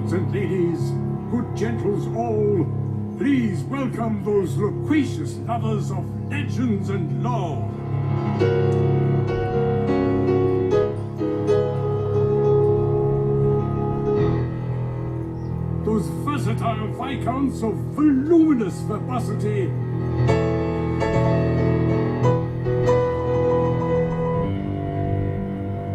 lords and ladies, good gentles all, please welcome those loquacious lovers of legends and lore. Those versatile viscounts of voluminous verbosity,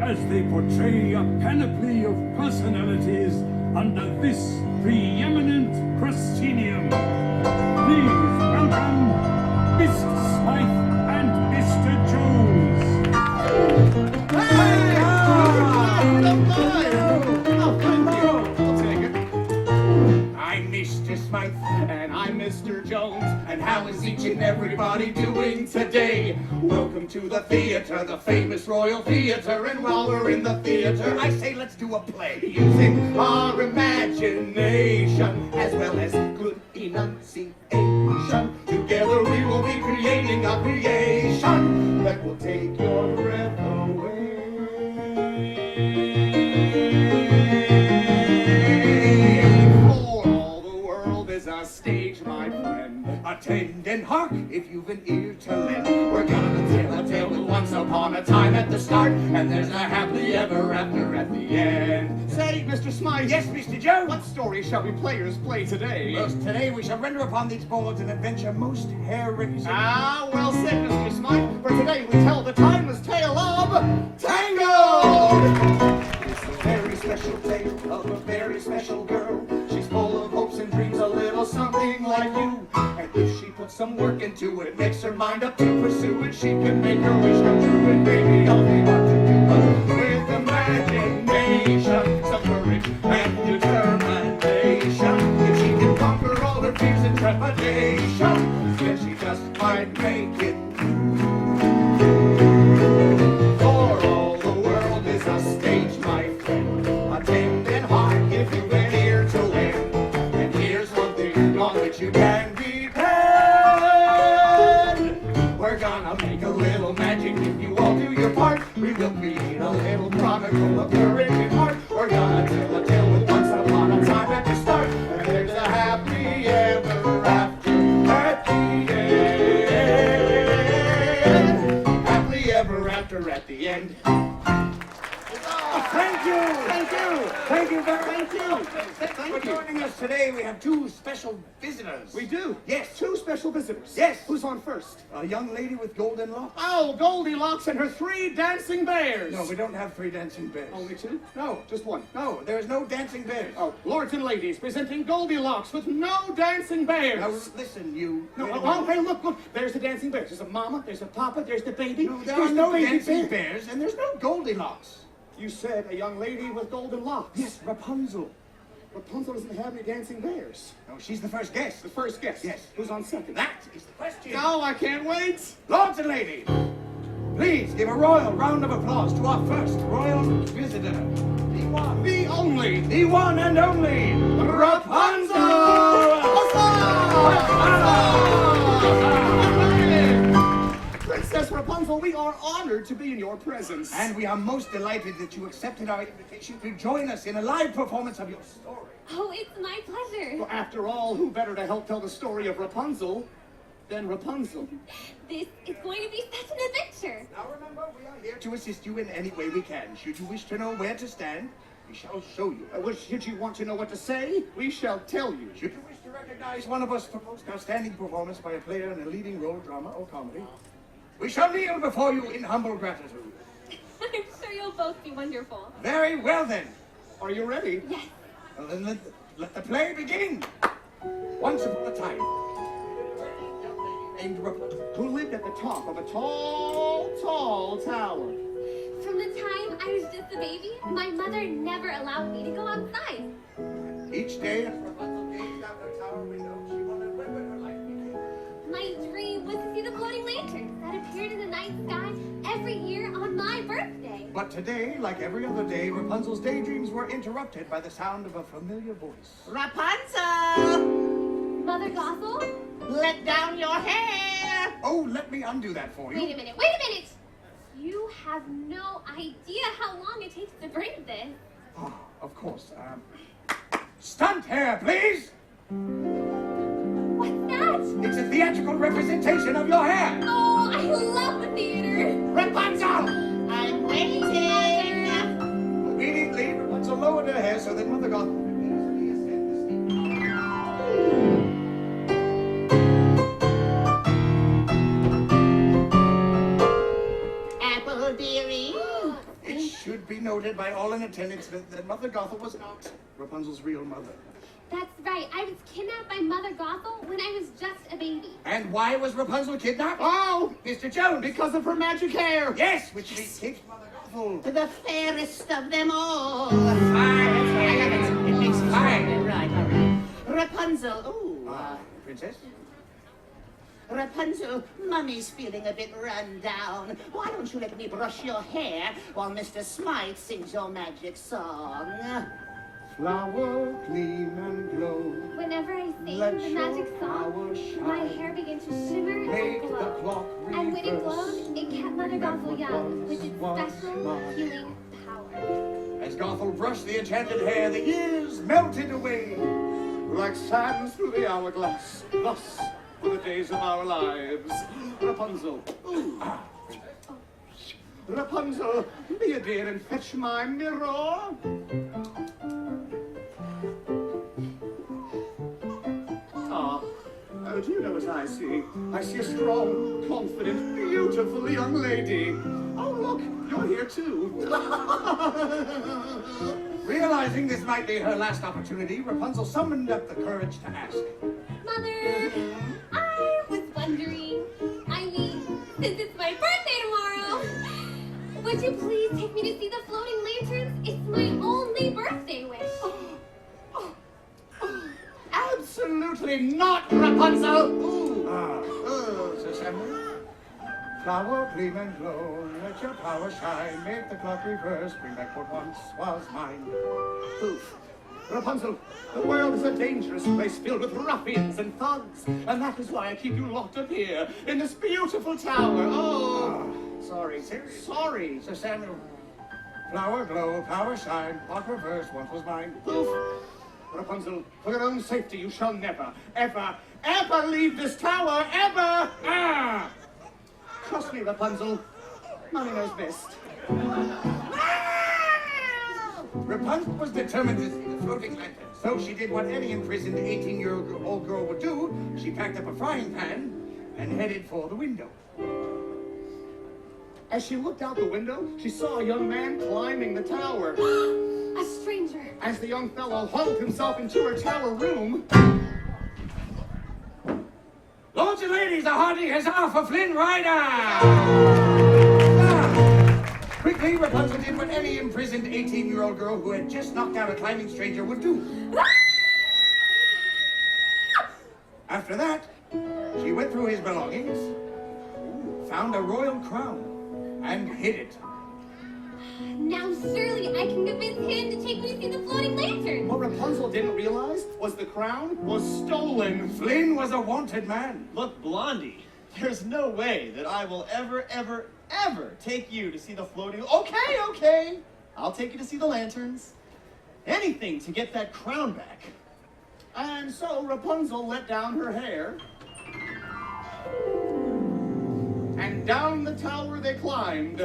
as they portray a panoply of personalities under this preeminent proscenium. Please welcome Mr. Smythe and Mr. Jones. Hey! Oh, thank you. I'll take it. I'm Mr. Smythe, and I'm Mr. Jones. And how is each and everybody doing today? Welcome to the theater, the famous Royal Theater. And while we're in the theater, I say let's do a play using our imagination as well as good enunciation. Together we will be creating a creation that will take your breath away. For all the world is a stage, my friend. Attend and hark if you've an ear to lend. We're gonna tell a tale with once upon a time at the start, and there's a happily ever after at the end. Say, Mr. Smythe. Yes, Mr. Jones. What story shall we players play today? Most today we shall render upon these boards an adventure most hair-raising. Ah, well said, Mr. Smythe. For today we tell the timeless tale of Tangled. It's a very special tale of a very special girl. She's full of hopes and dreams, a little something like you. And if she puts some work into it, makes her mind up to pursue it, she can make her wish come true. And baby, I'll be what to do. With imagination, some courage and determination, if she can conquer all her fears and trepidation, then she just might make it. For all the world is a stage, my friend. Attend and hark if you've an ear to lend. And here's one thing on which you can depend. We're gonna make a little magic if you all do your part. We will create a little chronicle of courage and heart. We're gonna tell a tale with once upon a time at the start. And there's a happy ever after at the end. Happily ever after at the end. Thank you! Thank you! Thank you very much. Thank you! For Thank you! joining us today, we have two special visitors. We do? Yes. Two special visitors. Yes. Who's on first? A young lady with golden locks. Oh, Goldilocks and her 3 dancing bears! No, we don't have 3 dancing bears. Only 2? No, just 1. No, there is no dancing bears. Oh, lords and ladies, presenting Goldilocks with no dancing bears! Now, listen, you. No, wait a oh, minute. hey, look, there's the dancing bears. There's a mama, there's a papa, there's the baby. No, there there's are no the baby dancing bear. bears, and there's no Goldilocks. You said a young lady with golden locks. Yes, Rapunzel. Rapunzel doesn't have any dancing bears. No, she's the first guest. The first guest. Yes. Who's on second? That is the question. No, I can't wait. Lords and ladies, please give a royal round of applause to our first royal visitor. The one, The only. the one and only Rapunzel! Princess Rapunzel, we are honored to be in your presence. And we are most delighted that you accepted our invitation to join us in a live performance of your story. Oh, it's my pleasure. Well, after all, who better to help tell the story of Rapunzel than Rapunzel? This is going to be such an adventure. Now remember, we are here to assist you in any way we can. Should you wish to know where to stand, we shall show you. Should you want to know what to say, we shall tell you. Should you wish to recognize one of us for most outstanding performance by a player in a leading role, drama or comedy, we shall kneel before you in humble gratitude. I'm sure you'll both be wonderful. Very well then. Are you ready? Yes. Well, then let the play begin. Once upon a time, named Rapunzel, Who lived at the top of a tall, tall tower. From the time I was just a baby, my mother never allowed me to go outside. each day as Rapunzel gazed out her tower window, she wondered when would her life begin. My dream was to see the floating lanterns that appeared in the night sky every year on my birthday. But today, like every other day, Rapunzel's daydreams were interrupted by the sound of a familiar voice. Rapunzel! Mother Gothel? Let down your hair! Oh, let me undo that for you. Wait a minute. You have no idea how long it takes to braid this. Ah, of course. Stunt hair, please! What's that? It's a theatrical representation of your hair! Oh, I love the theater. Rapunzel! I'm waiting. Immediately, Rapunzel lowered her hair so that Mother Gothel could easily ascend the steep. Apple dearie. It should be noted by all in attendance that Mother Gothel was not Rapunzel's real mother. That's right. I was kidnapped by Mother Gothel when I was just a baby. And why was Rapunzel kidnapped? Oh, Mr. Jones! because of her magic hair. Yes, which means kicked Mother Gothel. The fairest of them all. Fine. I love it. It makes me Fine. smile. Right, all right. Rapunzel. Ooh. Princess? Rapunzel, Mummy's feeling a bit run down. Why don't you let me brush your hair while Mr. Smythe sings your magic song? Flower gleam and glow. Whenever I sing Let the your magic song, power shine. my hair begins to shimmer Make and the glow. clock And when it reverse. glows, it kept Mother Gothel young with its Was special mine. healing power. As Gothel brushed the enchanted hair, the years melted away. Like sands through the hourglass. Thus were the days of our lives. Rapunzel. Ooh. Rapunzel, be a dear and fetch my mirror. Do you know what I see? I see a strong, confident, beautiful young lady. Oh, look, you're here too. Realizing this might be her last opportunity, Rapunzel summoned up the courage to ask. Mother, I was wondering, since it's my birthday tomorrow, would you please take me to see the floating lanterns? It's my only birthday wish. Absolutely not, Rapunzel. Ooh. Sir Samuel? Flower gleam and glow, let your power shine, make the clock reverse, bring back what once was mine. Poof. Rapunzel, the world is a dangerous place filled with ruffians and thugs, and that is why I keep you locked up here in this beautiful tower. Oh, sorry, sorry. Sir Samuel, flower glow, power shine, clock reverse, once was mine. Poof. Rapunzel, for your own safety, you shall never, ever, ever leave this tower, ever! Trust me, Rapunzel. Mommy knows best. Rapunzel was determined to see the floating lantern, so she did what any imprisoned 18-year-old girl would do. She packed up a frying pan and headed for the window. As she looked out the window, she saw a young man climbing the tower. A stranger. As the young fellow hauled himself into her tower room... Lords and ladies, a hearty huzzah for Flynn Rider! Quickly, Rapunzel did what any imprisoned 18-year-old girl who had just knocked out a climbing stranger would do. After that, she went through his belongings, found a royal crown, and hid it. Now surely I can convince him to take me to see the floating lantern. What Rapunzel didn't realize was the crown was stolen. Flynn was a wanted man. Look, Blondie, there's no way that I will ever take you to see the floating... Okay. I'll take you to see the lanterns. Anything to get that crown back. And so Rapunzel let down her hair. And down the tower they climbed.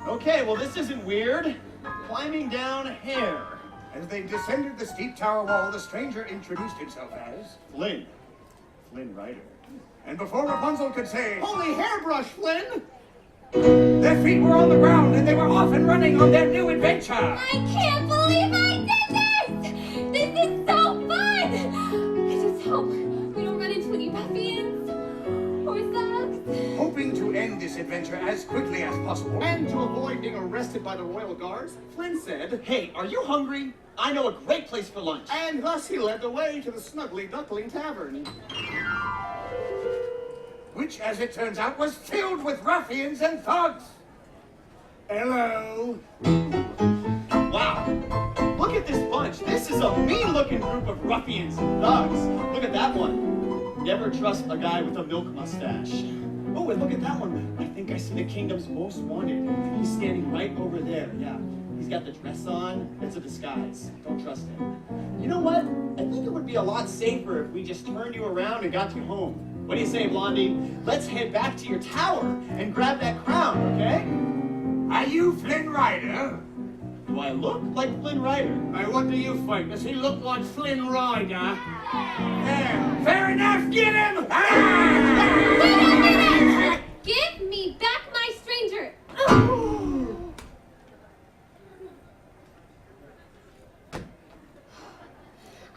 Okay, well, this isn't weird. Climbing down hair. As they descended the steep tower wall, the stranger introduced himself as... Flynn Rider. And before Rapunzel could say... Holy hairbrush, Flynn! Their feet were on the ground and they were off and running on their new adventure. I can't believe I did this! This is so fun! I just hope we don't run into any ruffians or thugs. Hoping to end this adventure as quickly as possible. And to avoid being arrested by the royal guards, Flynn said, Hey, are you hungry? I know a great place for lunch. and thus he led the way to the Snuggly Duckling Tavern. Which, as it turns out, was filled with ruffians and thugs. Hello. Wow. Look at this bunch. This is a mean-looking group of ruffians and thugs. Look at that one. Never trust a guy with a milk mustache. Oh, and look at that one. I think I guys see the kingdom's most wanted? He's standing right over there, yeah. He's got the dress on. It's a disguise. Don't trust him. You know what? I think it would be a lot safer if we just turned you around and got you home. What do you say, Blondie? Let's head back to your tower and grab that crown, okay? Are you Flynn Rider? Do I look like Flynn Rider? Hey, what do you think? Does he look like Flynn Rider? There. Fair enough, get him! Ah! Wait a minute! Give me back my stranger!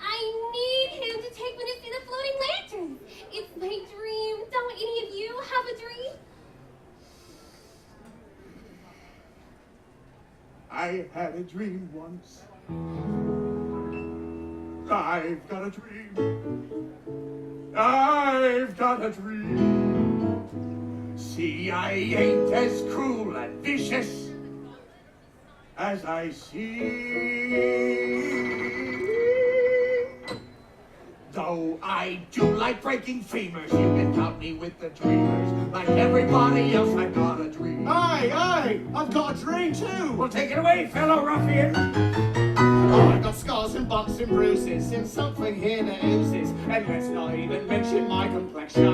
I need him to take me to see the floating lanterns. It's my dream. Don't any of you have a dream? I had a dream once. I've got a dream. I've got a dream. See, I ain't as cruel and vicious As I see. though I do like breaking femurs. You can count me with the dreamers. Like everybody else, I've got a dream. Aye, I've got a dream too. Well, take it away, fellow ruffian. Oh, I've got scars and bumps and bruises, and something here that oozes. And let's not even mention my complexion.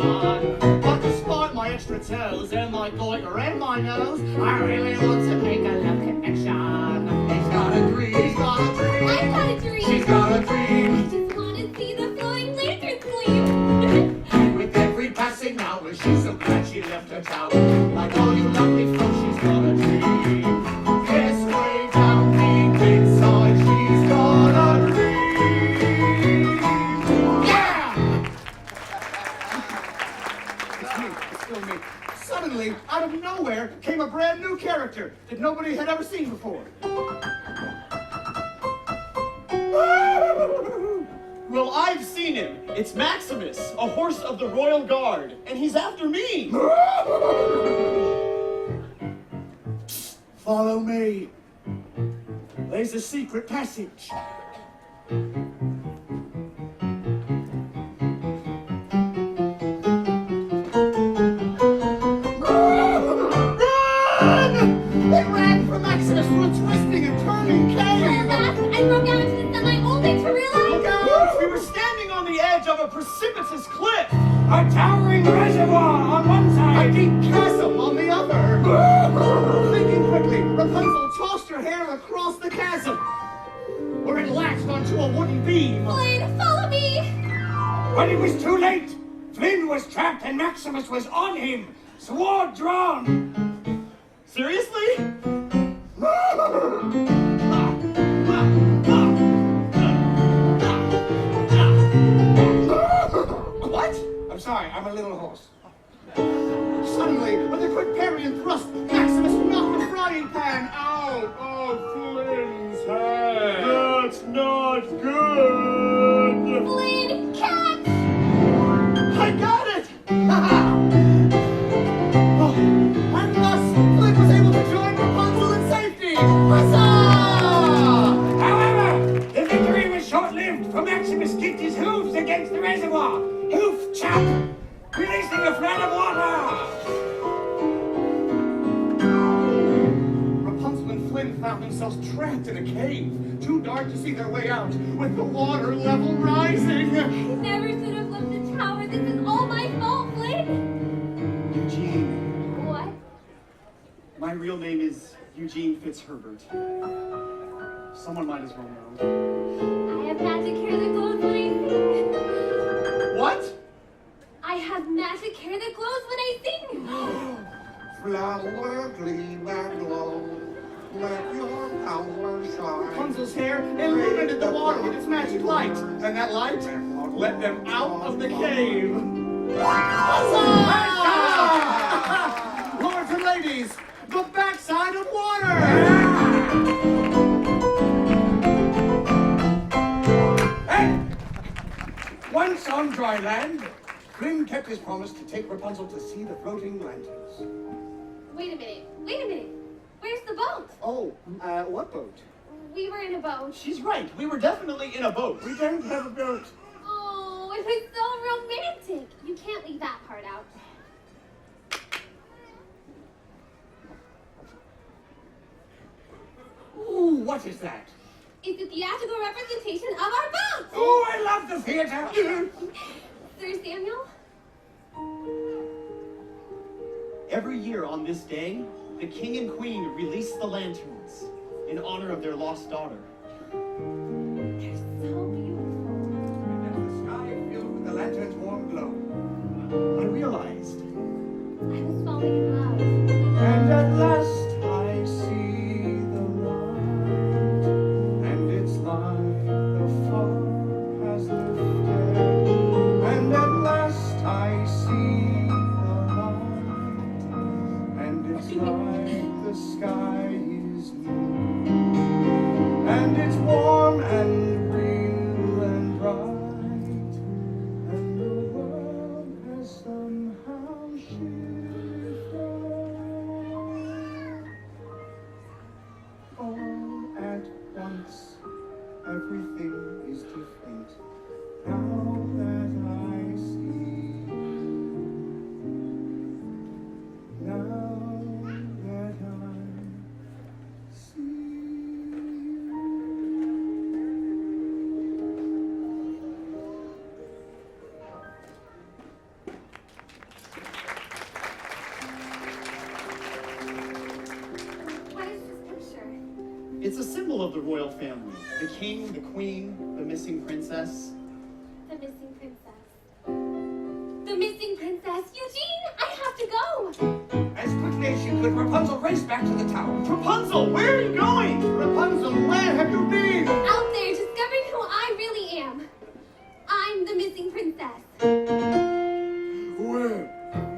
But despite my extra toes and my goiter and my nose, I really want to make a love connection. He's got a dream. He's got a dream. I've got a dream. She's got a I dream. just want to see the floating lanterns gleam. With every passing hour, she's so glad she left her tower. Like all you lovely folks, she's got a dream. Yes, way down deep inside, she's got a dream. Yeah! It's me. It's still me. Suddenly, out of nowhere, came a brand new character that nobody had ever seen before. Well, I've seen him. It's Maximus, a horse of the royal guard, and he's after me. Follow me. There's a secret passage. Run! They ran from Maximus through a twisting and turning cave. Alas, I broke out into the sunlight only to realize... Look out! We were standing on the edge of a precipitous cliff. A towering reservoir on one A side. deep chasm on the other. Thinking quickly, Rapunzel tossed her hair across the chasm, where it latched onto a wooden beam. Flynn, follow me! But it was too late. Flynn was trapped and Maximus was on him. Sword drawn. Seriously? What? I'm sorry, I'm a little hoarse. Suddenly, with a quick parry and thrust, Maximus knocked the frying pan out of Flynn's hand. That's not good. Flynn, catch! I got it! Oh, and thus, Flynn was able to join Rapunzel in safety. Huzzah! However, the victory was short-lived, for Maximus kicked his hooves against the reservoir. Hoof chap! Releasing a flood of water! Rapunzel and Flynn found themselves trapped in a cave, too dark to see their way out, with the water level rising. I never should have left the tower. This is all my fault, Flynn. Eugene. What? My real name is Eugene Fitzherbert. Someone might as well know. I have magic hair that glows when I sing. What? I have magic hair that glows when I sing. Flower gleam and glow, let your power shine. Rapunzel's hair illuminated the water with its magic light, and that light let them out of the cave. Huzzah! Lords and ladies, the backside of water! Hey! Once on dry land, Flynn kept his promise to take Rapunzel to see the floating lanterns. Wait a minute. Where's the boat? Oh, what boat? We were in a boat. She's right. We were definitely in a boat. We don't have a boat. Oh, it was so romantic. You can't leave that part out. What is that? It's a theatrical representation of our boat! Oh, I love the theater! Sir Samuel? Every year on this day, the king and queen release the lanterns in honor of their lost daughter. They're so beautiful. And as the sky filled with the lantern's warm glow, I realized, I was falling in love. And at last I see the light, and it's like the fog has lifted. And at last I see the light, and it's like the sky is new, and it's warm and real and bright, and the world has somehow shifted. All at once, everything is different now that I see. Now that I see. What is this picture? it's a symbol of the royal family. The king, the queen, the missing princess. The missing princess. The missing princess! Eugene! I have to go! As quickly as she could, Rapunzel raced back to the tower. Rapunzel, where are you going? Rapunzel, where have you been? Out there, discovering who I really am. I'm the missing princess. Well,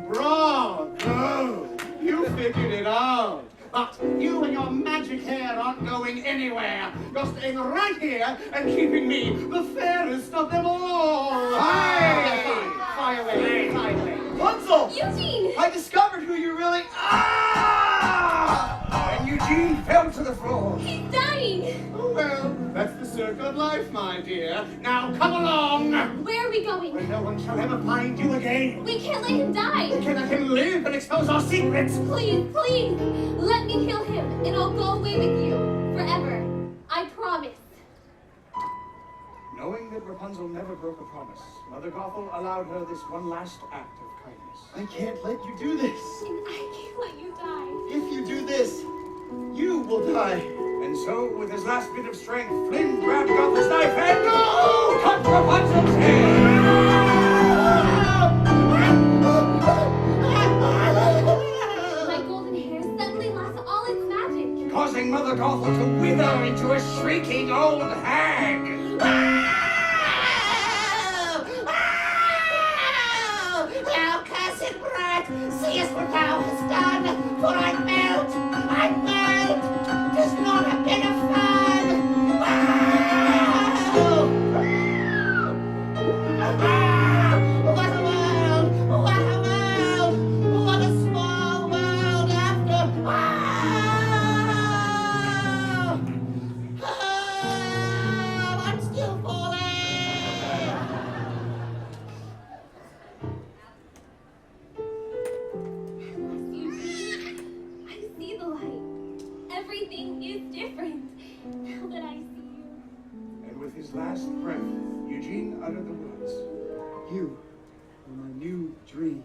bravo! You figured it out. But you and your magic hair aren't going anywhere. You're staying right here and keeping me the fairest of them all. Aye. Fine. Fly away. Fly away. Rapunzel! Eugene! I discovered who you really are! And Eugene fell to the floor. He's dying! Oh, well, that's the circle of life, my dear. Now come along. Where are we going? Where no one shall ever find you again. We can't let him We die! can let him live and expose our secrets. Please, please, let me kill him, and I'll go away with you forever. I promise. Knowing that Rapunzel never broke a promise, Mother Gothel allowed her this one last act of kindness. I can't let you do this. And I can't let you die. If you do this, you will die. And so, with his last bit of strength, Flynn grabbed Gothel's knife and cut Rapunzel's hair! My golden hair suddenly lost all its magic. Causing Mother Gothel to wither into a shrieking old hag! Thou cursed brat, seest what thou hast done, for I melt, tis not a bit of fun. What a world, what a world, what a small world after. I'm still falling. I see the light. Everything is different now that I see you. And with his last breath, Eugene uttered the words, You are my new dream.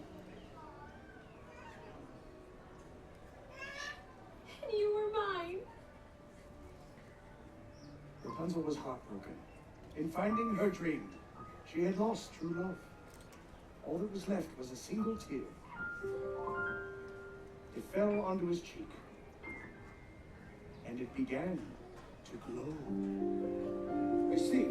And you were mine. Rapunzel was heartbroken. In finding her dream, she had lost true love. All that was left was a single tear. It fell onto his cheek, and it began to glow. You see,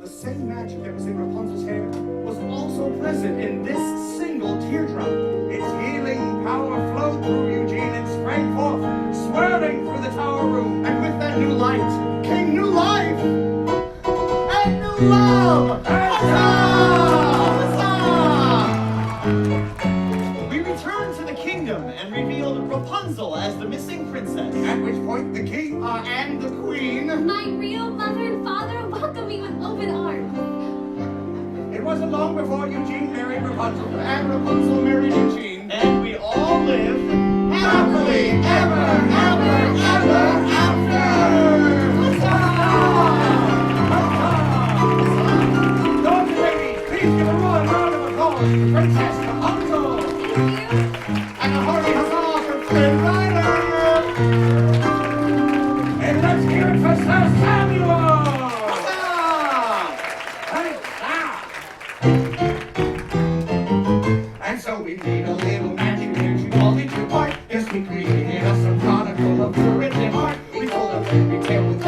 the same magic that was in Rapunzel's hair was also present in this single teardrop. Its healing power flowed through Eugene and sprang forth, swirling through the tower room. And with that new light came new life and new love. We returned to the kingdom and revealed Rapunzel as the missing princess. At which point the king And the queen. My real mother and father welcome me with open arms. It wasn't long before Eugene married Rapunzel. And Rapunzel married Eugene. And we all lived Happily ever after. Officer Samuel! And so we made a little magic here to all into part. Yes, we created us a chronicle of courage and heart. We told a fairy tale with